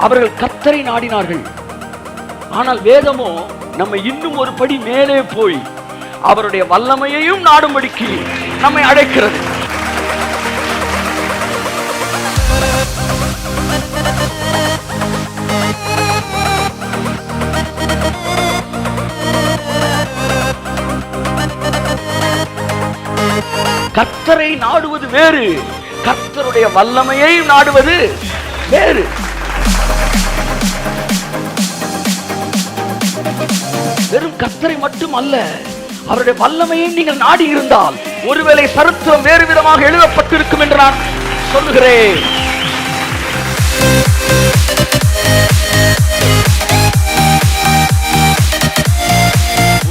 அவர்கள் கர்த்தரை நாடினார்கள். ஆனால் வேதமோ நம்ம இன்னும் ஒரு படி மேலே போய் அவருடைய வல்லமையையும் நாடும்படிக்கு நம்மை அழைக்கிறது. கர்த்தரை நாடுவது வேறு, கர்த்தருடைய வல்லமையை நாடுவது வேறு. வெறும் கர்த்தரை மட்டும் அல்ல, அவருடைய வல்லமையை நீங்கள் நாடி இருந்தால் ஒருவேளை சரித்திரம் வேறு விதமாக எழுதப்பட்டிருக்கும் என்று நான் சொல்லுகிறேன்.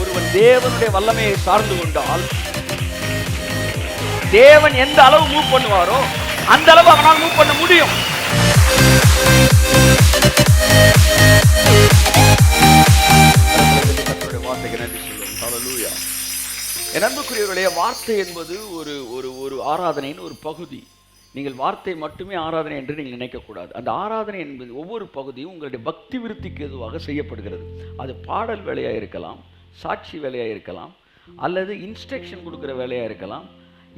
ஒருவன் தேவனுடைய வல்லமையை சார்ந்து கொண்டால் தேவன் எந்த அளவு மூவ் பண்ணுவாரோ அந்த அளவு அவனால் மூவ் பண்ண முடியும். என் அன்புக்குரியவர்களே, வார்த்தை என்பது ஒரு ஆராதனையின் ஒரு பகுதி. நீங்கள் வார்த்தை மட்டுமே ஆராதனை என்று நீங்கள் நினைக்கக்கூடாது. அந்த ஆராதனை என்பது ஒவ்வொரு பகுதியும் உங்களுடைய பக்தி விருத்திக்கு எதுவாக செய்யப்படுகிறது. அது பாடல் வேலையாக இருக்கலாம், சாட்சி வேலையாக இருக்கலாம், அல்லது இன்ஸ்ட்ரக்ஷன் கொடுக்குற வேலையாக இருக்கலாம்,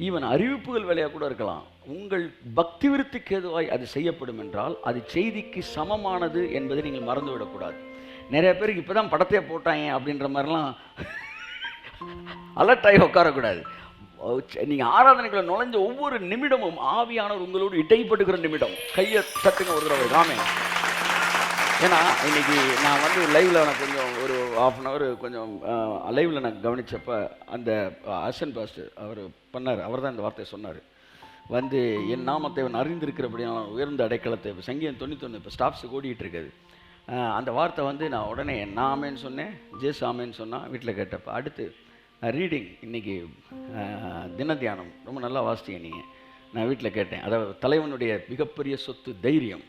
ஈவன் அறிவிப்புகள் வேலையாக கூட இருக்கலாம். உங்கள் பக்தி விருத்திக்கு எதுவாய் அது செய்யப்படும் என்றால் அது செய்திக்கு சமமானது என்பதை நீங்கள் மறந்துவிடக்கூடாது. நிறைய பேருக்கு இப்போ தான் படத்தையே போட்டாங்க அப்படின்ற மாதிரிலாம் அலர்ட்டாகி உட்காரக்கூடாது. நீங்கள் ஆராதனைகளை நுழைஞ்ச ஒவ்வொரு நிமிடமும் ஆவியானவர் உங்களோடு இடைப்படுகிற நிமிடம். கையை தட்டுங்க ஒரு தடவை ராமே. ஏன்னா இன்னைக்கு நான் வந்து லைவில் நான் கொஞ்சம் ஒரு ½ அன் ஹவர் கொஞ்சம் லைவில் நான் கவனித்தப்போ அந்த அசன் பாஸ்டர் அவர் பண்ணார். அவர் தான் இந்த வார்த்தையை சொன்னார். வந்து என் நாமத்தை அவன் அறிந்திருக்கிறபடியான உயர்ந்த அடைக்கலத்தை சங்கீதம் 91 இப்போ ஸ்டாப்ஸுக்கு ஓடிட்டு இருக்குது. அந்த வார்த்தை வந்து நான் உடனே நான் ஆமேன்னு சொன்னேன், ஜேஸ் ஆமேன்னு சொன்னால் வீட்டில் கேட்டப்போ அடுத்து ரீடிங் இன்றைக்கி தினத்தியானம் ரொம்ப நல்லா வாசித்தீங்க நீங்கள். நான் வீட்டில் கேட்டேன். அதாவது தலைவனுடைய மிகப்பெரிய சொத்து தைரியம்.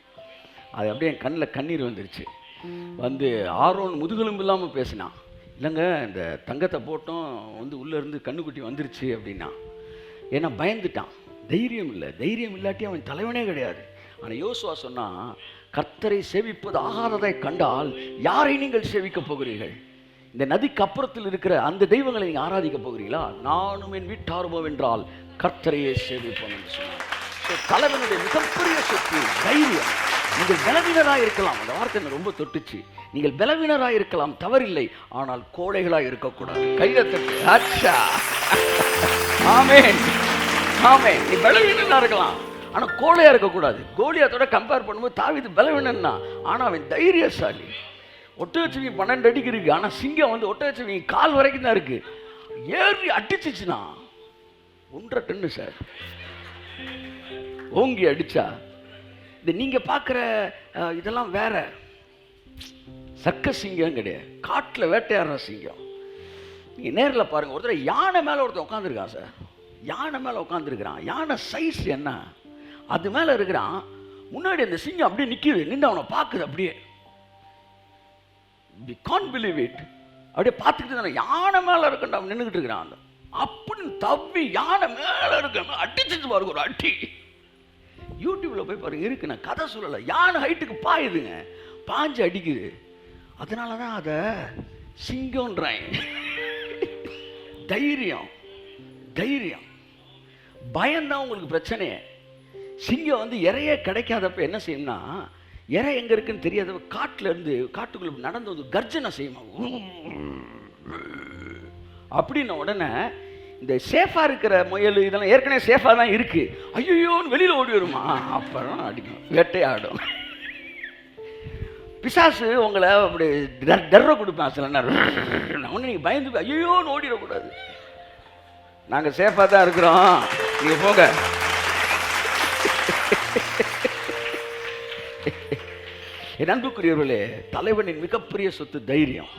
அது அப்படியே என் கண்ணில் கண்ணீர் வந்துருச்சு. வந்து ஆரோன் முதுகெலும்பு இல்லாமல் பேசினான். இல்லைங்க இந்த தங்கத்தை போட்டோம் வந்து உள்ளேருந்து கண்ணுக்குட்டி வந்துருச்சு அப்படின்னா. ஏன்னா பயந்துட்டான். தைரியம் இல்லை. தைரியம் இல்லாட்டி அவன் தலைவனே கிடையாது. ஆனால் யோசுவா சொன்னால், கர்த்தரை சேவிப்பது ஆகாததை கண்டால் யாரை நீங்கள் சேவிக்க போகிறீர்கள்? இந்த நதிக்கு அப்புறத்தில் இருக்கிற அந்த தெய்வங்களை நீங்கள் ஆராதிக்க போகிறீங்களா? நானும் என் வீட்டாருவோம் என்றால் கர்த்தரையே சேவிப்போம் என்று சொன்னார். தலைவனுடைய மிகப்பெரிய சொத்து தைரியம். நீங்கள் பலவீனராக இருக்கலாம். அந்த வார்த்தை ரொம்ப தொட்டுச்சு. நீங்கள் பலவீனராக இருக்கலாம், தவறில்லை. ஆனால் கோழைகளாக இருக்கக்கூடாது. கையில தட்டு. அச்சா ஆமென் ஆமென். நீ பலவீனனா இருக்கலாம், ஆனால் கோழையா இருக்கக்கூடாது. கோலியாத்தோட கம்பேர் பண்ணும்போது தாவீது பலவீனன்னா, ஆனால் அவன் தைரியசாலி. ஒட்டகச்சிவி 12 அடிக்கு இருக்கு, ஆனால் சிங்கம் வந்து ஒட்டகச்சிவி கால் வரைக்கும் தான் இருக்கு. ஏறி அடிச்சிச்சுன்னா 1.5 டன் சார் ஓங்கி அடிச்சா. இது நீங்க பார்க்குற இதெல்லாம் வேற. சக்க சிங்கம் கிடையாது, காட்டில் வேட்டையாடுற சிங்கம். நீங்க நேரில் பாருங்க. ஒரு தடவை யானை மேலே ஒருத்தன் உட்காந்துருக்கான் சார். யானை மேலே உட்காந்துருக்கிறான். யானை சைஸ் என்ன, அது மேலே இருக்கிறான். முன்னாடி அந்த சிங்கம் அப்படியே நிற்கிது. நின்று அவனை பார்க்குது. அப்படியே we can't believe it. அப்படியே பார்த்துக்கிட்டு தானே யானை மேலே இருக்கண்டா அவன் நின்றுக்கிட்டு இருக்கிறான். அப்படின்னு தப்பி யானை மேலே இருக்க அடிச்சிட்டு பாருங்க ஒரு அடி. யூடியூப்ல போய் பாருங்க இருக்கு. நான் கதை சொல்லலை. யானை ஹைட்டுக்கு பாயுதுங்க, பாஞ்சு அடிக்குது. அதனால தான் அதை சிங்கம்ன்றாங்க. தைரியம் தைரியம். பயம்தான் உங்களுக்கு பிரச்சனையே. சிங்கம் வந்து இறைய கிடைக்காதப்ப என்ன செய்யும்னா, இறை எங்க இருக்குன்னு தெரியாதப்ப காட்டுல இருந்து காட்டுக்குள்ள நடந்து வந்து கர்ஜனை செய்யுமா. அப்படின்ன உடனே இந்த சேஃபா இருக்கிற முயல் இதெல்லாம் ஏற்கனவே சேஃபா தான் இருக்கு. ஐயோன்னு வெளியில ஓடி வருமா, அப்புறம் அடிக்கும், வேட்டையாடும். பிசாசு உங்களை அப்படி டர்ற கொடுப்பேன் சில நேரம். ஒன்று நீங்கள் பயந்து ஐயோன்னு ஓடிடக்கூடாது. நாங்கள் சேஃபாக தான் இருக்கிறோம், நீங்கள் போங்க. என் அன்புக்குரியவர்களே, தலைவனின் மிகப்பெரிய சொத்து தைரியம்.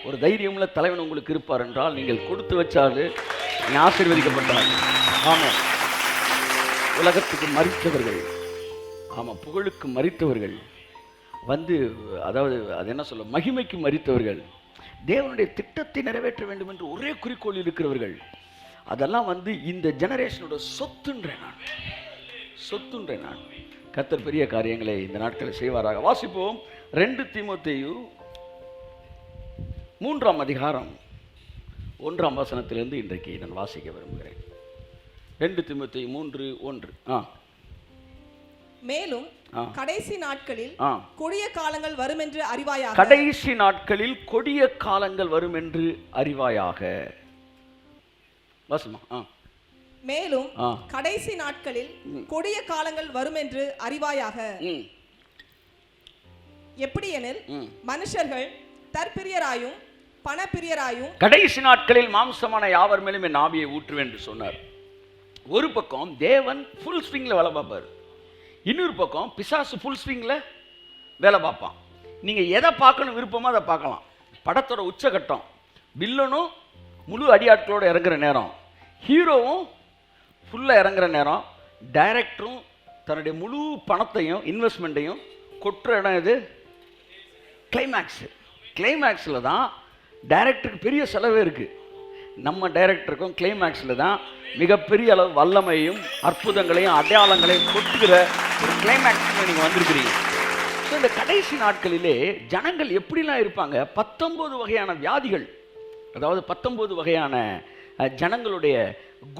ஒரு தைரியமுள்ள தலைவன் உங்களுக்கு இருப்பார் என்றால் நீங்கள் கொடுத்து வச்சாரு நீ ஆசீர்வதிக்கப்பட்டார். ஆமாம், உலகத்துக்கு மறித்தவர்கள், ஆமாம் புகழுக்கு மறித்தவர்கள் வந்து, அதாவது அது என்ன சொல்ல, மகிமைக்கு மறித்தவர்கள், தேவனுடைய திட்டத்தை நிறைவேற்ற வேண்டும் என்று ஒரே குறிக்கோள் இருக்கிறவர்கள், அதெல்லாம் வந்து இந்த ஜெனரேஷனோட சொத்துன்றேன் நான். கர்த்தர் பெரிய காரியங்களை இந்த நாட்களில் செய்வாராக. வாசிப்போம் 2 தீமோத்தேயு 3ஆம் அதிகாரம் 1ஆம் வசனத்திலிருந்து இன்றைக்கு நான் வாசிக்க விரும்புகிறேன். 2 தீமோத்தேயு 3:1. மேலும் கடைசி நாட்களில் கொடிய காலங்கள் வரும் என்று அறிவாயாக. கடைசி நாட்களில் கொடிய காலங்கள் வரும் என்று அறிவாயாக. மேலும் கடைசி நாட்களில் கொடிய காலங்கள் வரும் என்று அறிவாயாக. எப்படி எனில் மனுஷர்கள் தற்பிரியராயும் பணப்பிரியராயும். கடைசி நாட்களில் மாம்சமான யாவர் மேலும் என் ஆவியை ஊற்றுவேன் என்று சொன்னார். ஒரு பக்கம் தேவன் ஃபுல் ஸ்விங்ல வேலை பார்ப்பார், இன்னொரு பக்கம் பிசாசு ஃபுல் ஸ்விங்ல வேலை பார்ப்பான். நீங்க எதை பார்க்கணும் விருப்பமோ அதை பார்க்கலாம். படத்தோட உச்சகட்டம் வில்லனும் முழு அடியாட்களோட இறங்குற நேரம், ஹீரோவும் ஃபுல்லாக இறங்குற நேரம், டைரக்டரும் தன்னுடைய முழு பணத்தையும் இன்வெஸ்ட்மெண்ட்டையும் கொட்டுற இடம் இது கிளைமேக்ஸ். கிளைமேக்ஸில் தான் டைரக்டருக்கு பெரிய செலவே இருக்குது. நம்ம டைரக்டருக்கும் கிளைமேக்ஸில் தான் மிகப்பெரிய அளவு வல்லமையும் அற்புதங்களையும் அடையாளங்களையும் கொட்டுகிற ஒரு கிளைமேக்ஸில் நீங்கள் வந்திருக்கிறீங்க. ஸோ இந்த கடைசி நாட்களிலே ஜனங்கள் எப்படிலாம் இருப்பாங்க? 19 வகையான வியாதிகள், அதாவது 19 வகையான ஜனங்களுடைய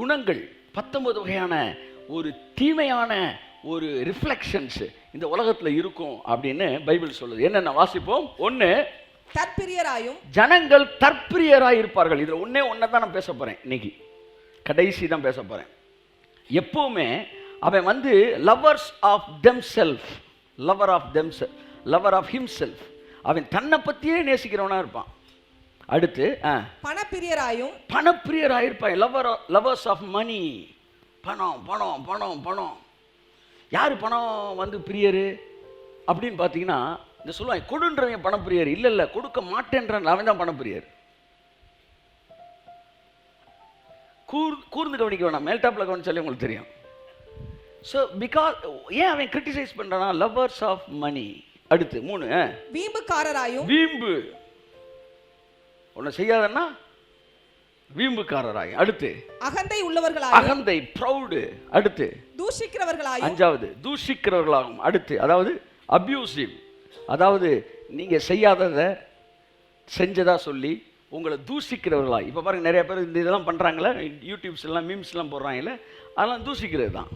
குணங்கள், 19 வகையான ஒரு தீமையான ஒரு ரிஃப்ளெக்ஷன்ஸ் இந்த உலகத்தில் இருக்கும் அப்படின்னு பைபிள் சொல்லுது. என்னென்ன வாசிப்போம்? 1, தற்பிரியராயும். ஜனங்கள் தற்பிரியராய் இருப்பார்கள். இதில் ஒன்னே தான் நான் பேச போகிறேன் இன்னைக்கு, கடைசி தான் பேச போகிறேன். எப்போவுமே அவன் வந்து lovers of themself, lover of himself, அவன் தன்னை பற்றியே நேசிக்கிறவனா இருப்பான். அடுத்து பணப்பிரியராயும். பணப்பிரியராயிருப்பான். லவர்ஸ் ஆஃப் மணி, பணம் பணம் பணம் பணம். யார் பணம் வந்து பிரியரு அப்படின்னு பார்த்தீங்கன்னா, இந்த சொல்லுவாங்க கொடுன்றவன் பணப்பிரியர். இல்லை கொடுக்க மாட்டேன்றான் அவன் தான் பணப்பிரியர். கூர்ந்து கவனிக்க வேணாம், மேல்டாப்பில் கவனிச்சாலே உங்களுக்கு தெரியும். ஸோ பிகாஸ் ஏன் அவன் கிரிட்டிசைஸ் பண்ணுறானா? Lovers of money. அடுத்து 3, வீம்புக்காரராயும். வீம்பு, ஒன்று செய்யாதன்னா வீம்புக்காரராயும். அடுத்து அகந்தை உள்ளவர்களாயும். அகந்தை, ப்ரௌடு. அடுத்து தூஷிக்கிறவர்களாயும். 5வது தூஷிக்கிறவர்களாகும். அடுத்து அதாவது அப்யூசிவ், அதாவது நீங்கள் செய்யாததை செஞ்சதா சொல்லி உங்களை தூஷிக்கிறவர்களாய். இப்போ பாருங்கள், நிறைய பேர் இந்த இதெல்லாம் பண்ணுறாங்களே, யூடியூப்ஸ் எல்லாம் மீம்ஸ்லாம் போடுறாங்களே, அதெல்லாம் தூஷிக்கிறது தான்.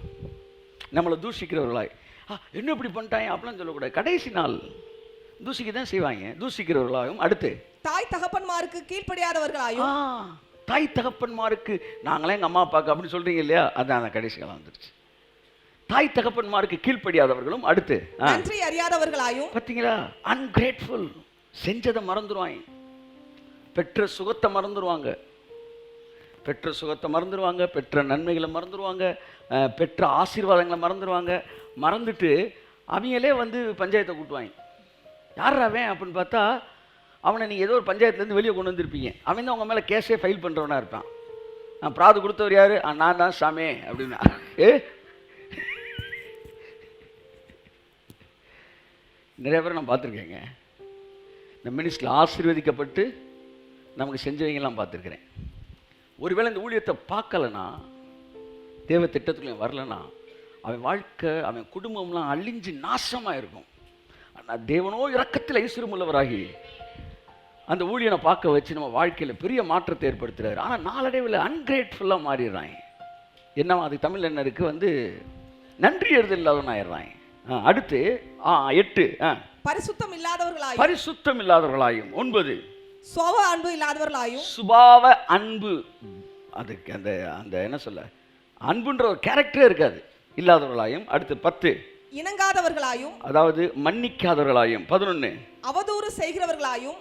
நம்மளை தூஷிக்கிறவர்களாய், என்ன இப்படி பண்ணிட்டாங்க அப்படிலாம் சொல்லக்கூடாது. கடைசி நாள் தூஷிக்க தான் செய்வாங்க, தூஷிக்கிறவர்களாகும். அடுத்து தாய் தகப்பன்மாருக்கு கீழ்ப்படியாதவர்களாயும். தாய் தகப்பன்மாருக்கு, நாங்களே எங்கள் அம்மா அப்பாவுக்கு அப்படின்னு சொல்கிறீங்க இல்லையா, அதான் அந்த கடைசி காலம் வந்துருச்சு. தாய் தகப்பன்மாருக்கு கீழ்ப்படியாதவர்களும். அடுத்து நன்றி அறியாதவர்களாயும். பார்த்தீங்களா, அன்கிரேட்ஃபுல், செஞ்சதை மறந்துடுவாங்க, பெற்ற சுகத்தை மறந்துடுவாங்க, பெற்ற நன்மைகளை மறந்துடுவாங்க, பெற்ற ஆசீர்வாதங்களை மறந்துடுவாங்க. மறந்துட்டு அவங்களே வந்து பஞ்சாயத்தை கூட்டுவாங்க. யார் அவன் அப்படின்னு பார்த்தா, அவனை நீங்கள் ஏதோ ஒரு பஞ்சாயத்துலேருந்து வெளியே கொண்டு வந்திருப்பீங்க, அவன் தான் உங்கள் மேலே கேஸே ஃபைல் பண்ணுறவனா இருப்பான். பிராது கொடுத்தவர் யார்? நான் தான் சாமே அப்படின்னா. நிறைய பேர் நான் பார்த்துருக்கேங்க, இந்த மினிஸ்ட்ரியில் ஆசீர்வதிக்கப்பட்டு நமக்கு செஞ்சவங்கெல்லாம் பார்த்துருக்குறேன். ஒருவேளை இந்த ஊழியத்தை பார்க்கலன்னா, தேவ திட்டத்துக்குள்ளே வரலன்னா, அவன் வாழ்க்கை, அவன் குடும்பம்லாம் அழிஞ்சு நாசமாக இருக்கும். ஆனால் தேவனோ இரக்கத்தில் ஐஸ்வர்யமுள்ளவராகி அந்த ஊழியனை பார்க்க வச்சு நம்ம வாழ்க்கையில் பெரிய மாற்றத்தை ஏற்படுத்துகிறாரு. ஆனால் நாளடைவில் அன்கிரேட்ஃபுல்லாக மாறிடுறாங்க. என்னவா அதுக்கு தமிழ் என்ன இருக்குது, வந்து நன்றி எழுதல் இல்லாதவன் ஆயிடுறாங்க. அடுத்து 8, பரிசுத்தம் இல்லாதவர்களாயும். 9, சுபாவ அன்பு இல்லாதவர்களாயும். சுபாவ அன்பு, அதுக்கு அந்த அந்த என்ன சொல்ல, அன்புன்ற ஒரு கேரக்டரே இருக்காது, இல்லாதவர்களாயும். அடுத்து 10, இணங்காதவர்களாயும், அதாவது மன்னிக்காதவர்களாயும். 11, அவதூறு செய்கிறவர்களாயும்.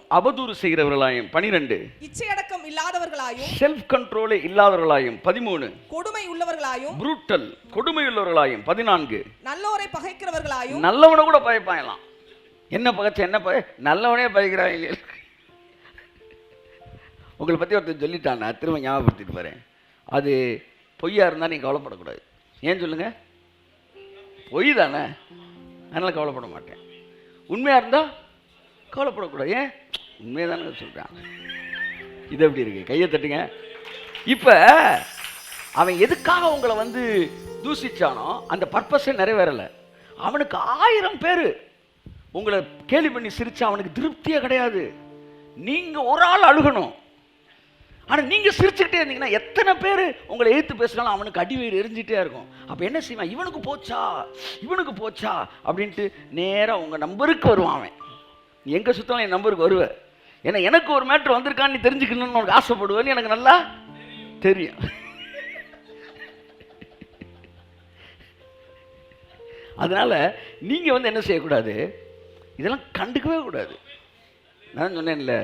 12, இச்சையடக்கம் இல்லாதவர்களாயும், செல்ஃப் கண்ட்ரோலே இல்லாதவர்களாயும். 13, கொடுமை உள்ளவர்களாயும், புரூட்டல், கொடுமை உள்ளவர்களாயும். 14, நல்லோரை பகைக்கிறவர்களாயும். நல்லவனை கூட பகைப்பாங்களாம். என்ன பகைச்ச என்ன நல்லவனே பகைக்கிறாங்க. உங்களை பற்றி ஒருத்தர் சொல்லிட்டான், நான் திரும்ப ஞாபகப்படுத்திட்டு போகிறேன். அது பொய்யா இருந்தால் நீங்கள் கவலைப்படக்கூடாது. ஏன் சொல்லுங்கள்? பொய் தானே, அதனால் கவலைப்பட மாட்டேன். உண்மையாக இருந்தால் கவலைப்படக்கூடாது. ஏன்? உண்மையை தானே சொல்கிறான். இது எப்படி இருக்கு? கையை தட்டுங்க. இப்போ அவன் எதுக்காக உங்களை வந்து தூசிச்சானோ அந்த பர்பஸே நிறைவேறலை. அவனுக்கு 1000 பேர் உங்களை கேலி பண்ணி சிரிச்சா அவனுக்கு திருப்தியே கிடையாது. நீங்க ஒரு ஆள் அழுகணும். ஆனா நீங்க சிரிச்சுக்கிட்டே இருந்தீங்கன்னா எத்தனை பேர் உங்களை எதிர்த்து பேசினாலும் அவனுக்கு அடிவயிறு எரிஞ்சிட்டே இருக்கும். அப்ப என்ன செய்வான்? இவனுக்கு போச்சா இவனுக்கு போச்சா அப்படின்ட்டு நேரா உங்க நம்பருக்கு வருவான். அவன் நீ எங்க சுத்தம் என் நம்பருக்கு வருவ. ஏன்னா எனக்கு ஒரு மேட்ரு வந்திருக்கான்னு நீ தெரிஞ்சுக்கணும்னு உனக்கு ஆசைப்படுவேன்னு எனக்கு நல்லா தெரியும். அதனால நீங்க என்ன செய்யக்கூடாது? இதெல்லாம் கண்டுக்கவே கூடாது. நான் சொன்னேன்ல,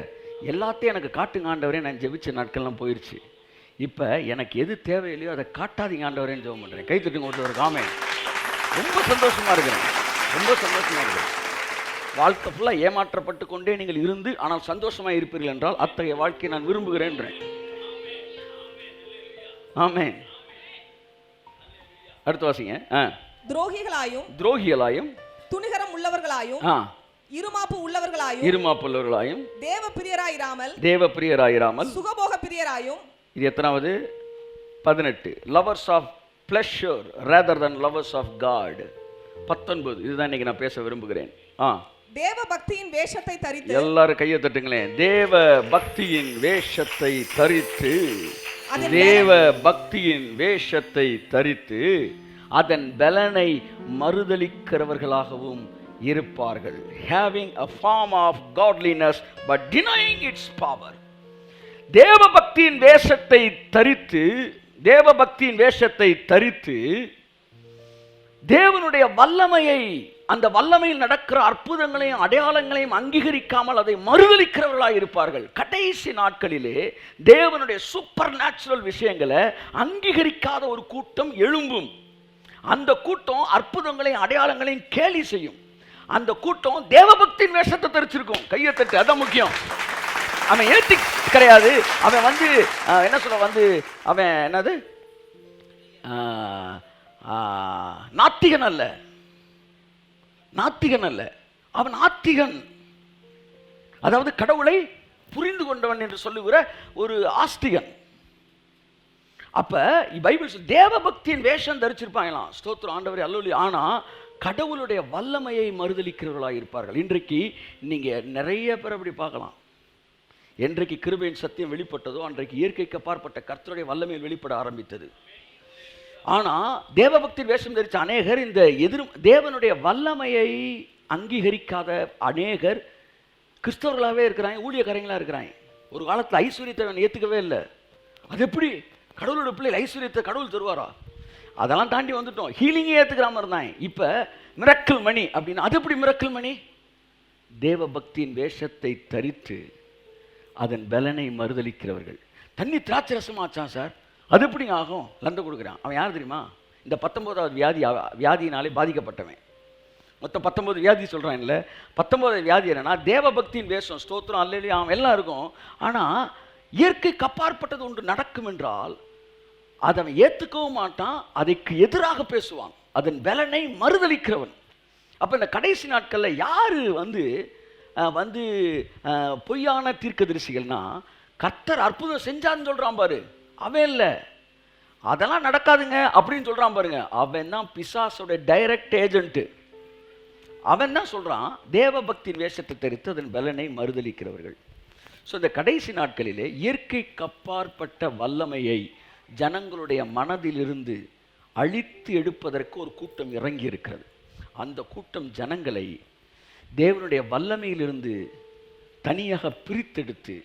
எல்லாத்தையும் எனக்கு காட்டுங்க ஆண்டவரே, நான் ஜெபிச்ச நாட்கள்லாம் போயிடுச்சு. இப்போ எனக்கு எது தேவையில்லையோ அதை காட்டாதீங்க ஆண்டவரேன்னு ஜெபம் பண்ணுறேன். கை தட்டுங்க ஒருத்தர் காமே. ரொம்ப சந்தோஷமாக இருக்கிறேன், ரொம்ப சந்தோஷமாக இருக்கிறேன். வாழ்க்கை ஃபுல்லாக ஏமாற்றப்பட்டு கொண்டே நீங்கள் இருந்து ஆனால் சந்தோஷமாக இருப்பீர்கள் என்றால் அத்தகைய வாழ்க்கையை நான் விரும்புகிறேன்றேன். ஆமே. அடுத்த வாசிங்க. துரோகிகளாயும் துணிகரம் உள்ளவர்களாயும் இருமாப்பு உள்ளவர்களாயும் தேவ பிரியராயிராமல் சுகபோக பிரியராயும். இது எத்தனாவது? 18. Lovers of pleasure rather than lovers of God. 19. இதுதான் இன்னைக்கு நான் பேச விரும்புகிறேன். தேவ பக்தியின் வேஷத்தை தரித்து. எல்லாரும் கையை தட்டுங்களேன். தேவ பக்தியின் வேஷத்தை தரித்து, தேவ பக்தியின் வேஷத்தை தரித்து அதன் பலனை மறுதலிக்கிறவர்களாகவும் இருப்பார்கள். having a form of godliness but denying its power. தேவ பக்தியின் வேஷத்தை தரித்து, தேவ பக்தியின் வேஷத்தை தரித்து தேவனுடைய வல்லமையை, அந்த வல்லமையில் நடக்கிற அற்புதங்களையும் அடையாளங்களையும் அங்கீகரிக்காமல் அதை மறுதலிக்கிறவர்களாக இருப்பார்கள். கடைசி நாட்களிலே தேவனுடைய சூப்பர் நேச்சுரல் விஷயங்களை அங்கீகரிக்காத ஒரு கூட்டம் எழும்பும். அந்த கூட்டம் அற்புதங்களையும் அடையாளங்களையும் கேலி செய்யும். அந்த கூட்டம் தேவபக்தியின் வேஷத்தை தரிச்சிருக்கும். கையை தட்டு, அதான் முக்கியம். அவன் ஏத்தி கிடையாது. அவன் என்ன சொல்ல அவன் என்னது நாத்திகன் அல்ல, நாத்திகன் அல்ல, அவன் ஆத்திகன். அதாவது கடவுளை புரிந்து கொண்டவன் என்று சொல்லுகிற ஒரு ஆஸ்திகன். அப்ப பைபிள் தேவ பக்தியின் வேஷம் தரிச்சிருப்பாங்களாம். ஸ்தோத்திரம் ஆண்டவரே, அல்லேலூயா. ஆனா கடவுளுடைய வல்லமையை மறுதலிக்கிறவர்களாக இருப்பார்கள். இன்றைக்கு நீங்க நிறைய பேர் அப்படி பார்க்கலாம். என்றைக்கு கிருபையின் சத்தியம் வெளிப்பட்டதோ அன்றைக்கு இயற்கைக்கு அப்பாற்பட்ட கர்த்தருடைய வல்லமையில் வெளிப்பட ஆரம்பித்தது. ஆனா தேவபக்தியின் வேஷம் தரித்த அநேகர், இந்த தேவனுடைய வல்லமையை அங்கீகரிக்காத அநேகர் கிறிஸ்தவர்களாகவே இருக்கிறாங்க, ஊழியக்காரங்களா இருக்கிறாங்க. ஒரு காலத்தில் ஐஸ்வர்யத்தை ஏற்றுக்கவே இல்லை. அது எப்படி கடவுளோட பிள்ளைகள் ஐஸ்வர்யத்தை கடவுள் தருவாரா? அதெல்லாம் தாண்டி வந்துட்டோம். ஹீலிங்கே ஏற்றுக்கிற மாதிரி தான். இப்போ மிரக்கல் மணி அப்படின்னு, அது எப்படி மிரக்கல் மணி? தேவ பக்தியின் வேஷத்தை தரித்து அதன் பலனை மறுதலிக்கிறவர்கள். தண்ணி திராட்சை ரசமாச்சான் சார், அது எப்படிங்க ஆகும்? லண்டை கொடுக்குறான். அவன் யார் தெரியுமா? இந்த 19வது வியாதியினாலே பாதிக்கப்பட்டவன். மொத்தம் 19 வியாதி சொல்கிறான். இல்லை, 19வது வியாதி என்னன்னா தேவ பக்தியின் வேஷம். ஸ்தோத்திரம் அல்லேலூயா, அவன் எல்லாம் இருக்கும். ஆனால் இயற்கைக்கு அப்பாற்பட்டது ஒன்று நடக்கும் என்றால் அதை அவன் ஏற்றுக்கவும் மாட்டான், அதற்கு எதிராக பேசுவான், அதன் பலனை மறுதலிக்கிறவன். அப்போ இந்த கடைசி நாட்களில் யார் பொய்யான தீர்க்கதரிசிகள்னா, கர்த்தர் அற்புதம் செஞ்சான்னு சொல்கிறான் பாரு, அவன் இல்லை, அதெல்லாம் நடக்காதுங்க அப்படின்னு சொல்கிறான் பாருங்க, அவன் தான் பிசாசோட டைரக்ட் ஏஜென்ட்டு. அவன் தான் சொல்கிறான் தேவ பக்தியின் வேஷத்தை தரித்து அதன் பலனை மறுதலிக்கிறவர்கள். ஸோ இந்த கடைசி நாட்களிலே இயற்கைக்கு அப்பாற்பட்ட வல்லமையை ஜனங்களுடைய மனதிலிருந்து அழித்து எடுப்பதற்கு ஒரு கூட்டம் இறங்கி இருக்கிறது. அந்த கூட்டம் ஜனங்களை தேவனுடைய வல்லமையிலிருந்து தனியாக பிரித்தெடுத்து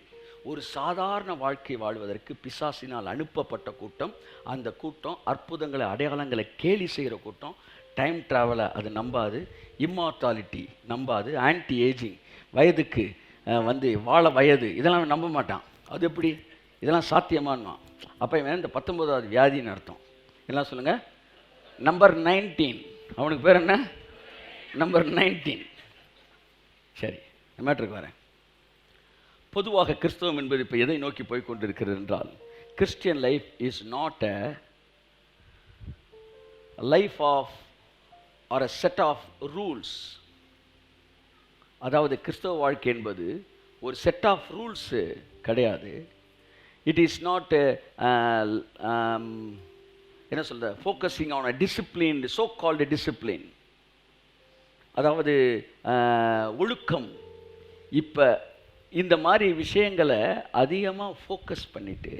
ஒரு சாதாரண வாழ்க்கை வாழ்வதற்கு பிசாசினால் அனுப்பப்பட்ட கூட்டம். அந்த கூட்டம் அற்புதங்களை அடையாளங்களை கேலி செய்கிற கூட்டம். டைம் ட்ராவலை அது நம்பாது, இம்மார்டாலிட்டி நம்பாது, ஆன்டி ஏஜிங், வயதுக்கு வாழ வயது, இதெல்லாம் நம்ப மாட்டான். அது எப்படி இதெல்லாம் சாத்தியமானா? அப்போ இவன் இந்த 19வது வியாதின்னு அர்த்தம். எல்லாம் சொல்லுங்கள், நம்பர் 19. அவனுக்கு பேர் என்ன? நம்பர் 19. சரி, மேட்ருக்கு வரேன். பொதுவாக கிறிஸ்தவம் என்பது இப்போ எதை நோக்கி போய் கொண்டிருக்கிறது என்றால், Christian life is not a life of or a set of rules. அதாவது கிறிஸ்தவ வாழ்க்கை என்பது ஒரு செட் ஆஃப் ரூல்ஸு கிடையாது. இட் இஸ் நாட் என்ன சொல்ற, focusing on a discipline, so called discipline. அதாவது ஒழுக்கம், இப்போ இந்த மாதிரி விஷயங்களை அதிகமாக ஃபோக்கஸ் பண்ணிட்டு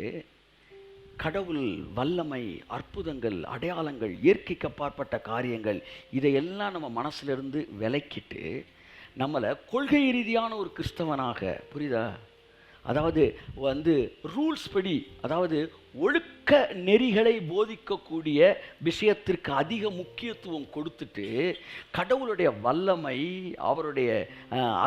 கடவுள் வல்லமை, அற்புதங்கள், அடையாளங்கள், இயற்கைக்கு அப்பாற்பட்ட காரியங்கள் இதையெல்லாம் நம்ம மனசுலேருந்து விலக்கிட்டு நம்மளை கொள்கை ரீதியான ஒரு கிறிஸ்தவனாக, புரியுதா, அதாவது ரூல்ஸ் படி, அதாவது ஒழுக்க நெறிகளை போதிக்கக்கூடிய விஷயத்திற்கு அதிக முக்கியத்துவம் கொடுத்துட்டு கடவுளுடைய வல்லமை, அவருடைய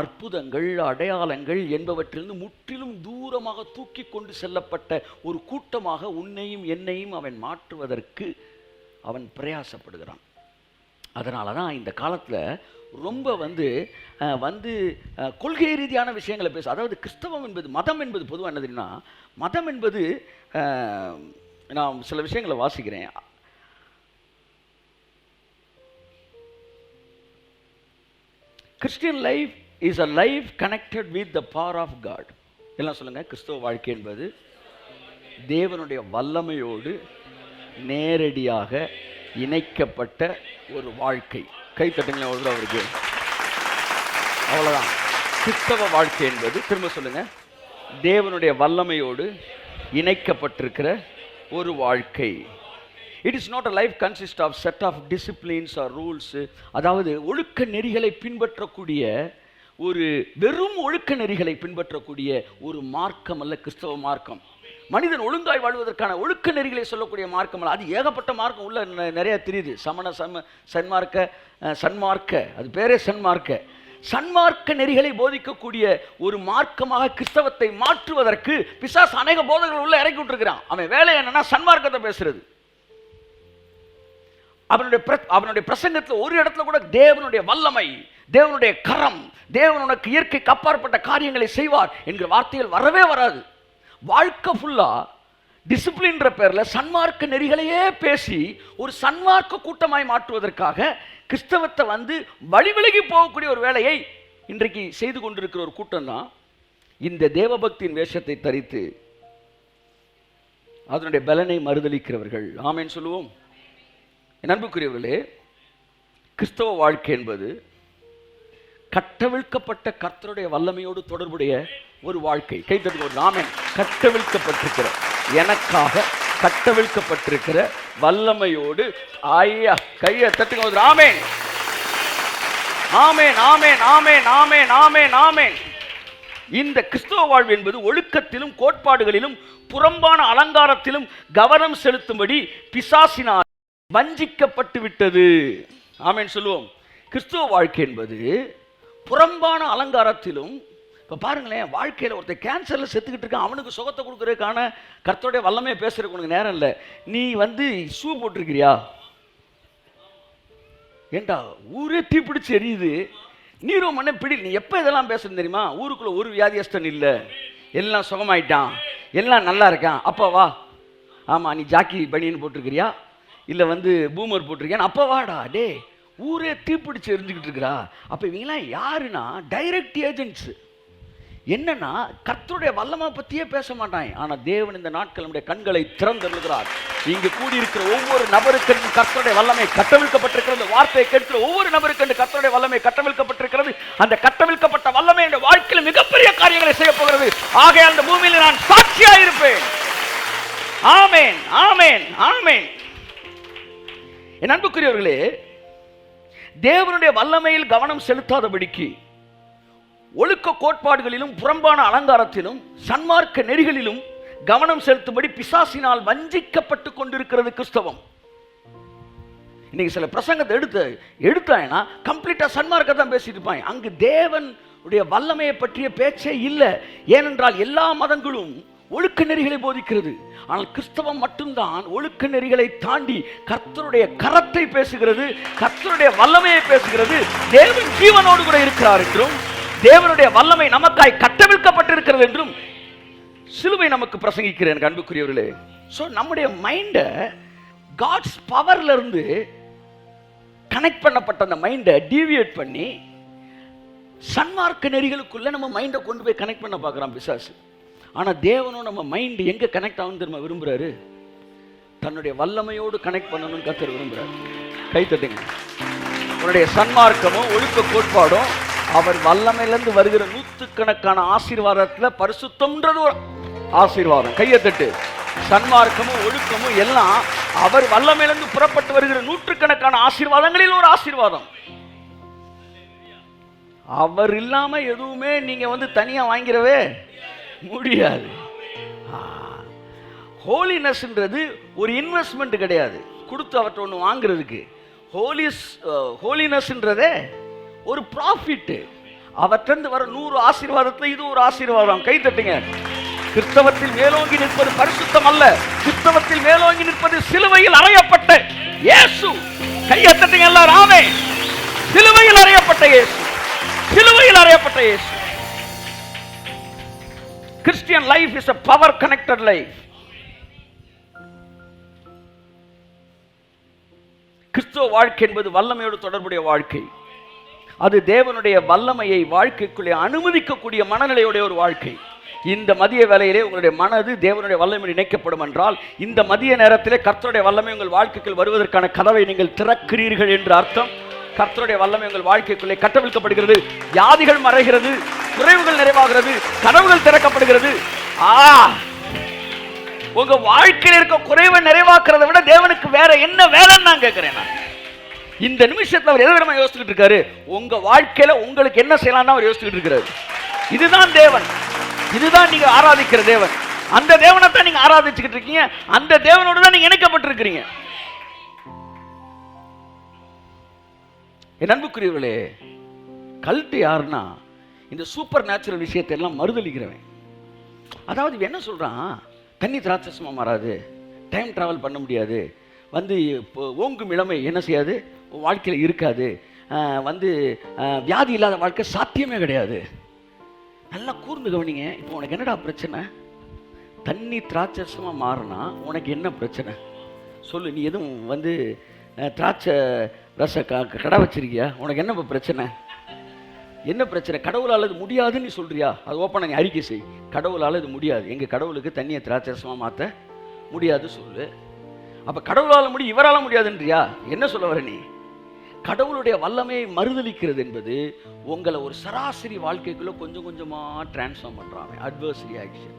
அற்புதங்கள், அடையாளங்கள் என்பவற்றிலிருந்து முற்றிலும் தூரமாக தூக்கி கொண்டு செல்லப்பட்ட ஒரு கூட்டமாக உன்னையும் என்னையும் அவன் மாற்றுவதற்கு அவன் பிரயாசப்படுகிறான். அதனால தான் இந்த காலத்தில் ரொம்ப கொள்கை ரீதியான விஷயங்களை பேச, அதாவது கிறிஸ்தவம் என்பது, மதம் என்பது பொதுவாக என்ன தெரியுமா, மதம் என்பது, நான் சில விஷயங்களை வாசிக்கிறேன். Christian life is a life connected with the power of God. எல்லாம் சொல்லுங்க. கிறிஸ்தவ வாழ்க்கை என்பது தேவனுடைய வல்லமையோடு நேரடியாக இணைக்கப்பட்ட ஒரு வாழ்க்கை. கை தட்டுங்களேன் ஒரு அவருக்கு. அவ்வளோதான். கிறிஸ்தவ வாழ்க்கை என்பது, திரும்ப சொல்லுங்க, தேவனுடைய வல்லமையோடு இணைக்கப்பட்டிருக்கிற ஒரு வாழ்க்கை. It is not a life consist of set of disciplines or rules. அதாவது ஒழுக்க நெறிகளை பின்பற்றக்கூடிய ஒரு, வெறும் ஒழுக்க நெறிகளை பின்பற்றக்கூடிய ஒரு மார்க்கம் அல்ல கிறிஸ்தவ மார்க்கம். மனிதன் ஒழுங்காய் வாழ்வதற்கான ஒழுக்க நெறிகளை சொல்லக்கூடிய மார்க்கம் அல்ல. அது ஏகப்பட்ட மார்க்கம் உள்ள நிறைய தெரியுது. சமண சன்மார்க்க, அது பேரே சன்மார்க்க. சன்மார்க்க நெறிகளை போதிக்கக்கூடிய ஒரு மார்க்கமாக கிறிஸ்தவத்தை மாற்றுவதற்கு பிசாசு அநேக போதகர்கள் உள்ள இறக்கி விட்டுருக்கிறான். அவன் வேலை என்னன்னா சன்மார்க்கத்தை பேசுறது. அவனுடைய பிரசங்கத்தில் ஒரு இடத்துல கூட தேவனுடைய வல்லமை, தேவனுடைய கரம், தேவன் உனக்கு இயற்கைக்கு அப்பாற்பட்ட காரியங்களை செய்வார் என்கிற வார்த்தைகள் வரவே வராது. வாழ்க்கை ஃபுல்லா டிசிப்ளின்ற பேரில் சன்மார்க்க நெறிகளையே பேசி ஒரு சன்மார்க்க கூட்டமாய் மாற்றுவதற்காக கிறிஸ்தவத்தை வழிவிலகி போகக்கூடிய ஒரு வேலையை இன்றைக்கு செய்து கொண்டிருக்கிற ஒரு கூட்டம் தான் இந்த தேவபக்தியின் வேஷத்தை தரித்து அதனுடைய பலனை மறுதளிக்கிறவர்கள். ஆமேன் சொல்லுவோம். என் அன்புக்குரியவர்களே, கிறிஸ்தவ வாழ்க்கை என்பது கட்டவிழ்க்கப்பட்ட கர்த்தருடைய வல்லமையோடு தொடர்புடைய ஒரு வாழ்க்கை. கைத்தட்டுங்க ஒரு ஆமென். கட்டவிழ்க்கப்பட்டிருக்கிற, எனக்காக கட்டவிழ்க்கப்பட்டிருக்கிற வல்லமையோடு, ஐயா கையை தட்டுங்க ஒரு ஆமென். ஆமென் ஆமென் ஆமென் ஆமென் ஆமென் ஆமென். இந்த கிறிஸ்தவ வாழ்வு என்பது ஒழுக்கத்திலும் கோட்பாடுகளிலும் புறம்பான அலங்காரத்திலும் கவனம் செலுத்தும்படி பிசாசினால் வஞ்சிக்கப்பட்டு விட்டது. ஆமென் சொல்லுவோம். கிறிஸ்தவ வாழ்க்கை என்பது புறம்பான அலங்காரத்திலும், இப்போ பாருங்களேன், வாழ்க்கையில் ஒருத்தர் கேன்சரில் செத்துக்கிட்டு இருக்கான், அவனுக்கு சுகத்தை கொடுக்குறதுக்கான கர்த்தருடைய வல்லமையை பேசுறதுக்கு உனக்கு நேரம் இல்லை. நீ ஷூ போட்டிருக்கிறியா? ஏண்டா ஊரே தீப்பிடிச்சு எரியுது, நீரோ மண்ணை பிடி. நீ எப்போ இதெல்லாம் பேசுறது தெரியுமா? ஊருக்குள்ள ஒரு வியாதியஸ்தன் இல்லை, எல்லாம் சுகமாயிட்டான், எல்லாம் நல்லா இருக்கான். அப்போ வா. ஆமாம், நீ ஜாக்கி பனியன் போட்டிருக்கிறியா, இல்லை பூமர் போட்டிருக்கியான்னு அப்போ வாடா. டே, ஊரே தீப்பிடிச்சு எரிஞ்சுக்கிட்டு இருக்கிறா. அப்போ இவங்கெல்லாம் யாருன்னா டைரக்ட் ஏஜென்ட்ஸ். என்னன்னா கர்த்தருடைய வல்லமை பற்றியே பேச மாட்டாங்க. ஆனால் தேவன் இந்த நாட்கள் நம்முடைய கண்களை திறந்திருக்கிறார். இங்கு கூடியிருக்கிற ஒவ்வொரு நபருக்கு கர்த்தருடைய வல்லமை கட்டவிழ்க்கப்பட்டிருக்கிறது. வார்த்தையை கேட்கிற ஒவ்வொரு நபருக்கு கர்த்தருடைய வல்லமை கட்டவிழ்க்கப்பட்டிருக்கிறது. அந்த கட்டவிழ்க்கப்பட்ட வல்லமை என்ற வாழ்க்கையில் மிகப்பெரிய காரியங்களை செய்ய போகிறது. ஆகையால் அந்த பூமியில் நான் சாட்சியாக இருப்பேன். ஆமென் ஆமென் ஆமென். என் அன்புக்குரியவர்களே, தேவனுடைய வல்லமையில் கவனம் செலுத்தாதபடிக்கு ஒழுக்க கோட்பாடுகளிலும் புறம்பான அலங்காரத்திலும் சன்மார்க்க நெறிகளிலும் கவனம் செலுத்தும்படி பிசாசினால் வஞ்சிக்கப்பட்டு கொண்டிருக்கிறது கிறிஸ்தவம். இன்னைக்கு சில பிரசங்கத்தை எடுத்தாங்கன்னா கம்ப்ளீட்டா சன்மார்க்கத்தை தான் பேசிட்டு இருப்பாங்க. அங்கு தேவனுடைய வல்லமையை பற்றிய பேச்சே இல்லை. ஏனென்றால் எல்லா மதங்களும் ஒழுக்க நெறிகளை போதிக்கிறது. ஆனால் கிறிஸ்தவம் மட்டும்தான் ஒழுக்க நெறிகளை தாண்டி கர்த்தருடைய கரத்தை பேசுகிறது, கர்த்தருடைய வல்லமையை பேசுகிறது. தேவன் ஜீவனோடு கூட இருக்கிறார் என்றும், தேவனுடைய வல்லமை நமக்காய் கட்டவிழ்க்கப்பட்டிருக்கிறது என்றும் சிலுவை நமக்கு பிரசங்கிக்கிறேன் அன்புக்குரியவர்களே. ஸோ நம்முடைய மைண்டை காட்ஸ் பவர்ல இருந்து கனெக்ட் பண்ணப்பட்ட அந்த மைண்டை டீவியேட் பண்ணி சன்மார்க்க நெறிகளுக்குள்ள நம்ம மைண்டை கொண்டு போய் கனெக்ட் பண்ண பார்க்குறான் பிசாசு. ஆனால் தேவனும் நம்ம மைண்ட் எங்கே கனெக்ட் ஆகும் தெரியுமா விரும்புகிறாரு? தன்னுடைய வல்லமையோடு கனெக்ட் பண்ணணும்னு கர்த்தர் விரும்புகிறார். கை தட்டுங்க. உன்னுடைய சன்மார்க்கமும் ஒழுக்க கோட்பாடும் அவர் வல்லமையிலிருந்து வருகிற நூற்றுக்கணக்கான ஆசீர்வாதத்துல பரிசுத்தம்ன்றது ஒரு ஆசீர்வாதம். கையை தட்டு. சன்மார்க்கமும் ஒழுக்கமும் எல்லாம் அவர் வல்லமையிலிருந்து புறப்பட்டு வருகிற நூற்றுக்கணக்கான ஆசீர்வாதங்களில் ஒரு ஆசீர்வாதம். அவர் இல்லாம எதுவுமே நீங்க தனியா வாங்கிடவே முடியாது. ஹோலினஸ்ன்றது ஒரு இன்வெஸ்ட்மெண்ட் கிடையாது, கொடுத்து அவற்றை ஒன்று வாங்குறதுக்கு. ஹோலினஸ்ன்றதே ஒரு ப்ராஃபிட். அவற்றிருந்து வர 100 ஆசீர்வாதத்தில் இது ஒரு ஆசீர்வாதம். கை தட்டுங்க. கிறிஸ்தவத்தில் மேலோங்கி நிற்பது பரிசுத்தம் அல்ல, கிறிஸ்தவத்தில் மேலோங்கி நிற்பது சிலுவையில் அறையப்பட்ட இயேசு. கையை தட்டுங்க எல்லாரும். ஆமென். சிலுவையில் அறையப்பட்ட இயேசு, சிலுவையில் அறையப்பட்ட இயேசு. Christian life is a power connected life. கிறிஸ்துவ வாழ்க்கை என்பது வல்லமையோடு தொடர்புடைய வாழ்க்கை. அது தேவனுடைய வல்லமையை வாழ்க்கைக்குள்ளே அனுமதிக்கக்கூடிய மனநிலையுடைய ஒரு வாழ்க்கை. இந்த மதிய வேளையிலே உங்களுடைய மனது தேவனுடைய வல்லமை இணைக்கப்படும் என்றால், இந்த மதிய நேரத்திலே கர்த்தருடைய வல்லமை உங்கள் வாழ்க்கைக்குள் வருவதற்கான கதவை நீங்கள் திறக்கிறீர்கள் என்று அர்த்தம். கர்த்தருடைய வல்லமை உங்கள் வாழ்க்கைக்குள்ளே கட்டவிழ்க்கப்படுகிறது. வியாதிகள் மறைகிறது, குறைவுகள் நிறைவாகிறது, கதவுகள் திறக்கப்படுகிறது. உங்க வாழ்க்கையில் இருக்க குறைவை நிறைவாக்குறதை விட தேவனுக்கு வேற என்ன வேலைன்னு நான் கேட்கிறேன். இந்த நிமிஷத்துல அவர் எதை விடமா யோசிச்சுட்டு இருக்காரு? உங்க வாழ்க்கையில உங்களுக்கு என்ன செய்யலாம் அவர் யோசிச்சுட்டு இருக்காரு. இதுதான் தேவன், இதுதான் நீங்க ஆராதிக்கிற தேவன். அந்த தேவனை தான் நீங்க ஆராதிச்சுக்கிட்டு இருக்கீங்க, அந்த தேவனோடு தான் நீங்க இணைக்கப்பட்டிருக்கிறீங்க. என் அன்புக்குரியவர்களே, கல்ட்டு யாருன்னா இந்த சூப்பர் நேச்சுரல் விஷயத்தை எல்லாம் மறுதளிக்கிறவன். அதாவது என்ன சொல்றான், தண்ணி திராட்சசமா மாறாது, டைம் டிராவல் பண்ண முடியாது, ஓங்கும் இளமை என்ன செய்யாது வாழ்க்கையில் இருக்காது, வியாதி இல்லாத வாழ்க்கை சாத்தியமே கிடையாது. நல்லா கூர்ந்து கவனிங்க. இப்போ உனக்கு என்னடா பிரச்சனை? தண்ணி திராட்சசமா மாறினா உனக்கு என்ன பிரச்சனை சொல்லு. நீ எதுவும் திராட்சை ரச கடை வச்சிருக்கியா? உனக்கு என்ன பிரச்சனை? என்ன பிரச்சனை? கடவுளால் இது முடியாதுன்னு நீ சொல்றியா? அது ஓப்பனாக நீ அறிக்கை செய். கடவுளால் இது முடியாது, எங்கள் கடவுளுக்கு தண்ணியை திராட்சரசமாக மாற்ற முடியாது சொல்லு. அப்போ கடவுளால் முடியும், இவரால் முடியாதுன்றியா? என்ன சொல்ல வர நீ? கடவுளுடைய வல்லமையை மறுதளிக்கிறது என்பது உங்களை ஒரு சராசரி வாழ்க்கைக்குள்ளே கொஞ்சம் கொஞ்சமாக டிரான்ஸ்ஃபார்ம் பண்ணுறாங்க, அட்வர்ஸ் ரியாக்ஷன்.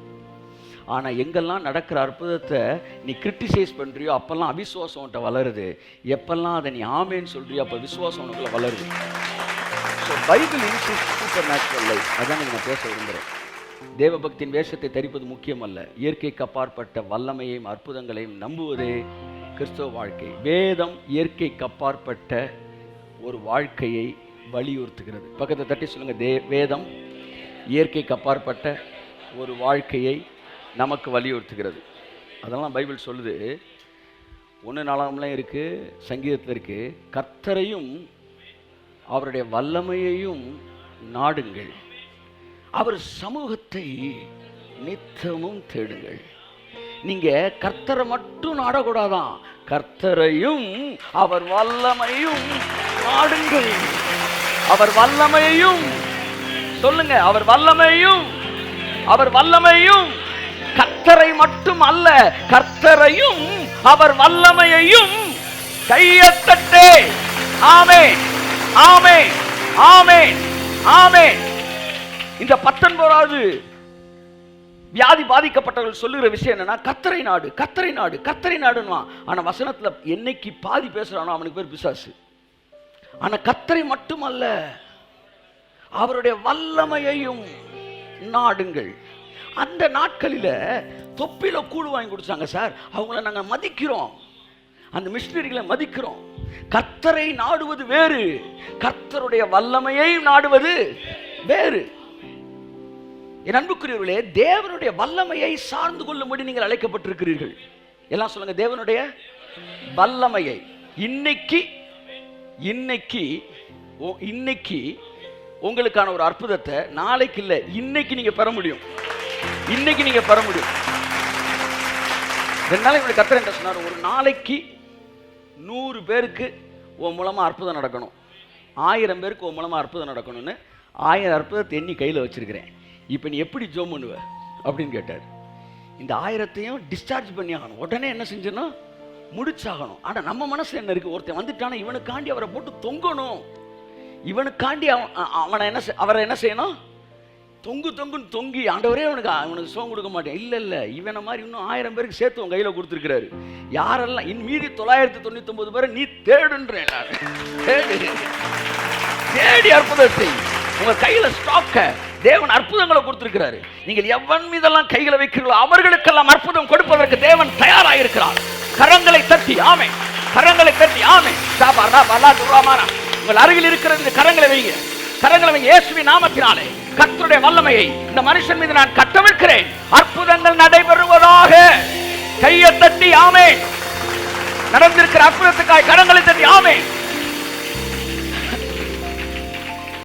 ஆனால் எங்கெல்லாம் நடக்கிற அற்புதத்தை நீ கிரிட்டிசைஸ் பண்ணுறியோ அப்போல்லாம் அவிசுவாசம் உன்ட்ட வளருது. எப்பெல்லாம் அதை நீ ஆமேன்னு சொல்றியோ அப்போ விசுவாசம் உனக்குள்ள வளருது. So Bible insist super natural life. அதான் நான் பேச விரும்புகிறேன். தேவபக்தியின் வேஷத்தை தரிப்பது முக்கியம் அல்ல, இயற்கைக்கு அப்பாற்பட்ட வல்லமையையும் அற்புதங்களையும் நம்புவதே கிறிஸ்தவ வாழ்க்கை. வேதம் இயற்கைக்கு அப்பாற்பட்ட ஒரு வாழ்க்கையை வலியுறுத்துகிறது. பக்கத்தை தட்டி சொல்லுங்க, வேதம் இயற்கைக்கு அப்பாற்பட்ட ஒரு வாழ்க்கையை நமக்கு வலியுறுத்துகிறது. அதெல்லாம் பைபிள் சொல்லுது. 1:4 இருக்குது, சங்கீதத்தில் இருக்குது, கர்த்தரையும் அவருடைய வல்லமையையும் நாடுங்கள், அவர் சமூகத்தை நித்தமும் தேடுங்கள். நீங்க கர்த்தரை மட்டும் நாடக்கூடாதான், கர்த்தரையும் அவர் வல்லமையும் நாடுங்கள். அவர் வல்லமையையும் சொல்லுங்க, அவர் வல்லமையும், அவர் வல்லமையும், கர்த்தரை மட்டும் அல்ல, கர்த்தரையும் அவர் வல்லமையையும். கையத்தட்டே. ஆமென், ஆமென், ஆமென், ஆமென். இந்த 19வது வியாதி பாதிக்கப்பட்டவர்கள் சொல்லுகிற விஷயம் என்னன்னா, கர்த்தரை நாடு, கர்த்தரை நாடு, கர்த்தரை நாடுன்னா. ஆனா வசனத்துல என்னைக்கு பாதி பேசுறானோ அவனுக்கு பேர் பிசாசு. ஆனா கர்த்தரை மட்டுமல்ல, அவருடைய வல்லமையையும் நாடுங்கள். அந்த நாட்களில் தொப்பில கூடு வாங்கி கொடுத்தாங்க சார், அவங்கள நாங்கள் மதிக்கிறோம், அந்த மிஷினரிகளை மதிக்கிறோம். கர்த்தரை நாடுவது வேறு, கர்த்தருடைய வல்லமையை நாடுவது வேறு. என் அன்புக்குரியவர்களே, தேவனுடைய வல்லமையை சார்ந்து கொள்ளும்படி நீங்கள் அழைக்கப்பட்டிருக்கிறீர்கள். எல்லாம் சொல்லுங்க, தேவனுடைய வல்லமையை. இன்னைக்கு உங்களுக்கான ஒரு அற்புதத்தை நாளைக்கு இல்லை, இன்னைக்கு நீங்க பெற முடியும். இன்னைக்கு நீங்க பெற முடியும். 2 நாளைக்கு முன்னாடி கர்த்தர் என்ன சொன்னார்? ஒரு நாளைக்கு 100 பேருக்கு உன் மூலமா அற்புதம் நடக்கணும், 1000 பேருக்கு உன் மூலமா அற்புதம் நடக்கணும்னு 1000 அற்புதத்தை எண்ணி கையில் வச்சிருக்கிறேன். இப்போ நீ எப்படி ஜோம் பண்ணுவ அப்படின்னு கேட்டார். இந்த 1000த்தையும் டிஸ்சார்ஜ் பண்ணி ஆகணும். உடனே என்ன செஞ்சணும்? முடிச்சாகணும். ஆனா நம்ம மனசு என்ன இருக்கு, ஒருத்தன் வந்துட்டானா இவனுக்காண்டி அவரை போட்டு தொங்கணும், இவனுக்காண்டி அவரை என்ன செய்யணும், தொங்குன்னு தொங்கி ஆண்டவரே அவனுக்கு சுகம் கொடுக்க மாட்டேன். இல்ல இவனை மாதிரி இன்னும் 1000 பேருக்கு சேர்த்து உன் கையில கொடுத்துருக்கிறாரு. யாரெல்லாம் மீதி 999 பேரை நீ தேடுன்றேன், தேடி அற்புதத்தை உங்க கையில ஸ்டாக்க தேவன் அற்புதங்களை கொடுத்திருக்கிறாரு. நீங்கள் எவன் மீதெல்லாம் கைகளை வைக்கிறீர்களோ அவர்களுக்கெல்லாம் அற்புதம் கொடுப்பதற்கு தேவன் தயாராயிருக்கிறார். கரங்களை தட்டி ஆமே, கரங்களை தட்டி ஆமே. உங்கள் அருகில் இருக்கிறது கரங்களை வைங்க, கரங்களை வைங்க. இயேசுவின் நாமத்தினாலே கர்த்தருடைய வல்லமையை இந்த மனுஷன் மீது நான் கட்டவிழ்க்கிறேன். அற்புதங்கள் நடைபெறுவதாக. கையை தட்டி ஆமே. நடந்திருக்கிற அற்புதத்துக்காய் கரங்களை தட்டி ஆமே.